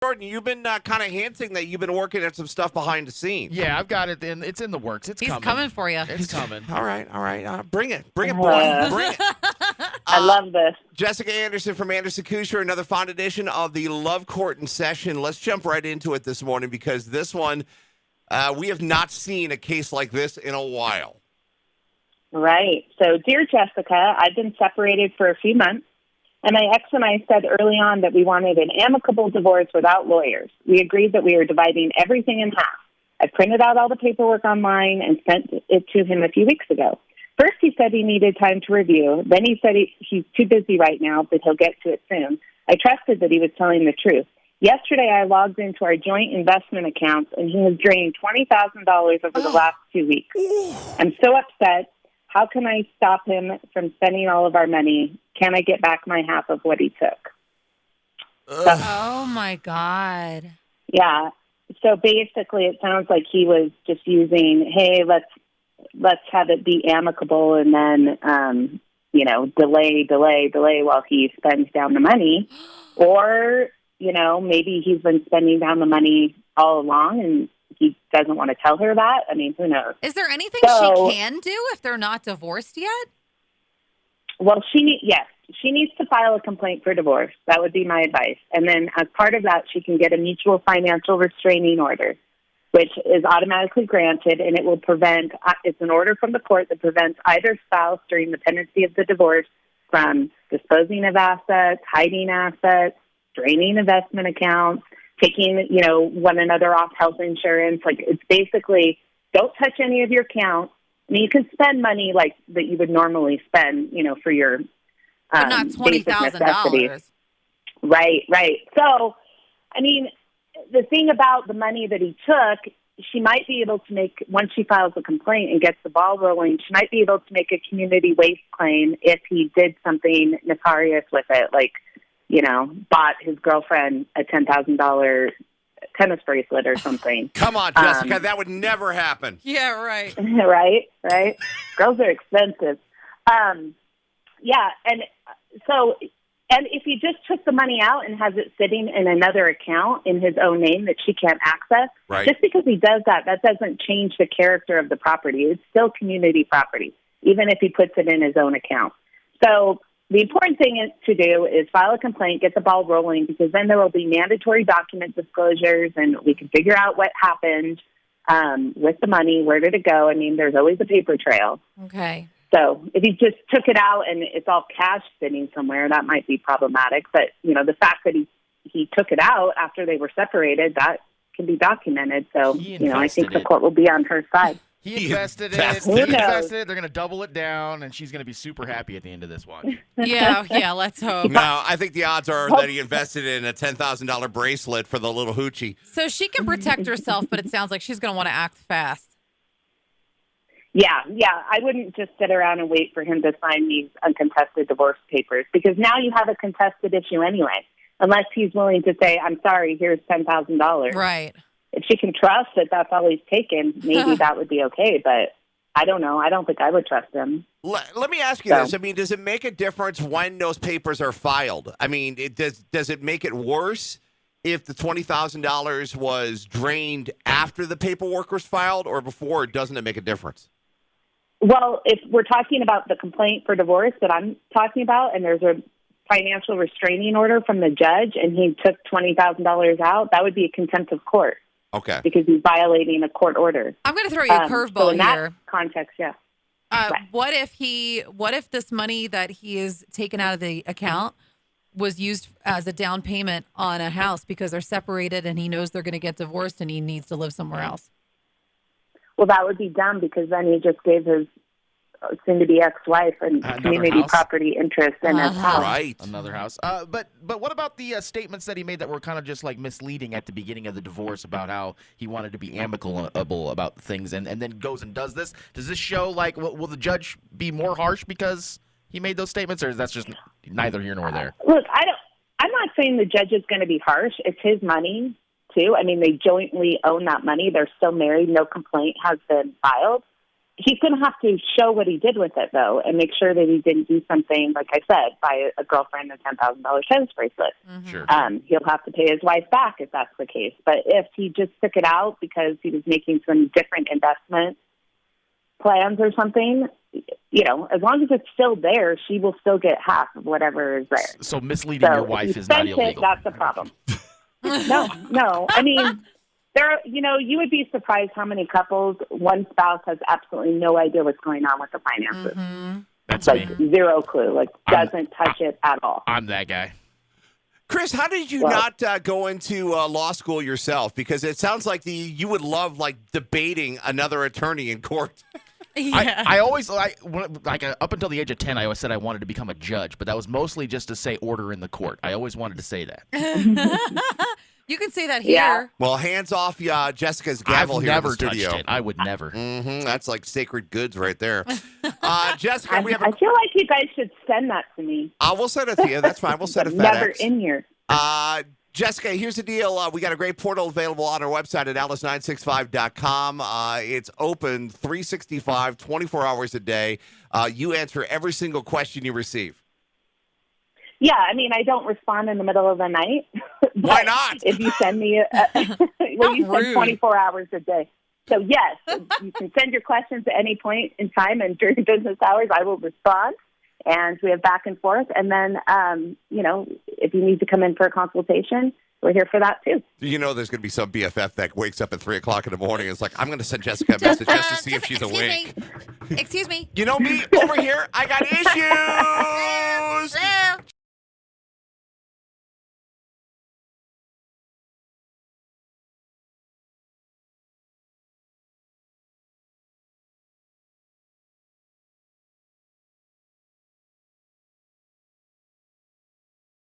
Jordan, you've been kind of hinting that you've been working at some stuff behind the scenes. Yeah, I've got it. It's in the works. It's He's coming. coming for you. It's coming. All right. Bring it, boy. Bring it. I love this. Jessica Anderson from Anderson Kusher, another fun edition of the Love Court in session. Let's jump right into it this morning because this one, we have not seen a case like this in a while. Right. So, dear Jessica, I've been separated for a few months, and my ex and I said early on that we wanted an amicable divorce without lawyers. We agreed that we were dividing everything in half. I printed out all the paperwork online and sent it to him a few weeks ago. First, he said he needed time to review. Then he said he's too busy right now, but he'll get to it soon. I trusted that he was telling the truth. Yesterday, I logged into our joint investment accounts, and he has drained $20,000 over the last 2 weeks. I'm so upset. How can I stop him from spending all of our money? Can I get back my half of what he took? Oh, my God. Yeah. So basically, it sounds like he was just using, hey, let's have it be amicable and then, delay while he spends down the money. Or, maybe he's been spending down the money all along and he doesn't want to tell her that. I mean, who knows? Is there anything she can do if they're not divorced yet? Well, she needs to file a complaint for divorce. That would be my advice. And then as part of that, she can get a mutual financial restraining order, which is automatically granted, and it will prevent, it's an order from the court that prevents either spouse during the pendency of the divorce from disposing of assets, hiding assets, draining investment accounts, taking, one another off health insurance. Like, it's basically, don't touch any of your accounts. I mean, you can spend money like that you would normally spend, for your but not $20,000. Right. So, I mean, the thing about the money that he took, she might be able to make, once she files a complaint and gets the ball rolling, she might be able to make a community waste claim if he did something nefarious with it, like, bought his girlfriend a $10,000 tennis bracelet or something. Come on, Jessica, that would never happen. Yeah, right. right. Girls are expensive. And if he just took the money out and has it sitting in another account in his own name that she can't access, right. Just because he does that doesn't change the character of the property. It's still community property, even if he puts it in his own account. So the important thing to do is file a complaint, get the ball rolling, because then there will be mandatory document disclosures, and we can figure out what happened with the money, where did it go. I mean, there's always a paper trail. Okay. So if he just took it out and it's all cash sitting somewhere, that might be problematic. But, the fact that he took it out after they were separated, that can be documented. So, I think the court will be on her side. He invested it. They're going to double it down, and she's going to be super happy at the end of this watch. Yeah, let's hope. No, I think the odds are that he invested in a $10,000 bracelet for the little hoochie. So she can protect herself, but it sounds like she's going to want to act fast. Yeah. I wouldn't just sit around and wait for him to sign these uncontested divorce papers, because now you have a contested issue anyway, unless he's willing to say, I'm sorry, here's $10,000. Right. If she can trust that that's all he's taken, maybe that would be okay. But I don't know. I don't think I would trust him. Let me ask you this. I mean, does it make a difference when those papers are filed? I mean, does it make it worse if the $20,000 was drained after the paperwork was filed or before? Doesn't it make a difference? Well, if we're talking about the complaint for divorce that I'm talking about, and there's a financial restraining order from the judge, and he took $20,000 out, that would be a contempt of court. Okay. Because he's violating a court order. I'm going to throw you a curveball so in here. That context, yeah. What if this money that he is taken out of the account was used as a down payment on a house because they're separated and he knows they're going to get divorced and he needs to live somewhere else? Well, that would be dumb, because then he just gave his soon-to-be ex-wife and community property interest in his house. Right. Another house. But what about the statements that he made that were kind of just like misleading at the beginning of the divorce about how he wanted to be amicable about things and then goes and does this? Does this show, like, will the judge be more harsh because he made those statements, or is that just neither here nor there? Look, I'm not saying the judge is going to be harsh. It's his money, too. I mean, they jointly own that money. They're still married. No complaint has been filed. he's going to have to show what he did with it, though, and make sure that he didn't do something, like I said, buy a girlfriend a $10,000 tennis bracelet. Sure. He'll have to pay his wife back if that's the case. But if he just took it out because he was making some different investment plans or something, as long as it's still there, she will still get half of whatever is there. So misleading your wife is not illegal. That's the problem. No. I mean, you would be surprised how many couples, one spouse has absolutely no idea what's going on with the finances. Mm-hmm. That's me. Zero clue. Doesn't touch it at all. I'm that guy. Chris, how did you not go into law school yourself? Because it sounds like you would love debating another attorney in court. Yeah. I always up until the age of 10, I always said I wanted to become a judge, but that was mostly just to say order in the court. I always wanted to say that. You can say that here. Yeah. Well, hands off Jessica's gavel I've here never in the studio. touched it. I would never. Mm-hmm. That's like sacred goods right there. Jessica, I feel like you guys should send that to me. We'll send it to you. That's fine. We'll send it FedEx. Never in here. Jessica, here's the deal. We got a great portal available on our website at alice965.com. It's open 365, 24 hours a day. You answer every single question you receive. Yeah, I mean, I don't respond in the middle of the night. Why not? If you send me, you send 24 hours a day. So, yes, you can send your questions at any point in time, and during business hours, I will respond. And we have back and forth. And then, if you need to come in for a consultation, we're here for that, too. There's going to be some BFF that wakes up at 3 o'clock in the morning and is like, I'm going to send Jessica a message just to see if she's awake. Excuse me. You know me over here, I got issues.